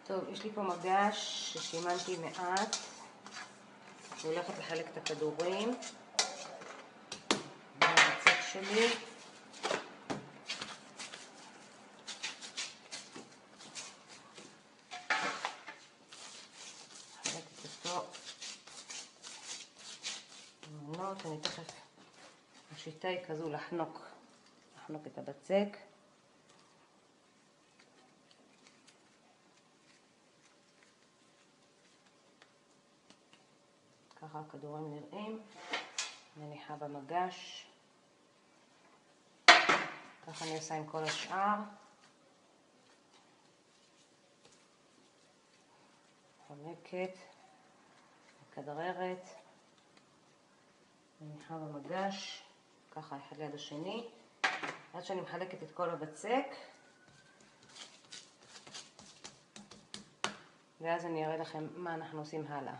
טוב, יש לי פה מגש ששימנתי מעט. אני הולכת לחלק את הכדורים בצק שלי. חלקתי אותו במנות. אני תכף, השיטה היא כזו, לחנוק את הבצק. ככה הכדורים נראים. מניחה במגש. ככה אני עושה עם כל השאר. חונקת, מכדררת, מניחה במגש, ככה אחד ליד השני, עד שאני מחלקת את כל הבצק, ואז אני אראה לכם מה אנחנו עושים הלאה.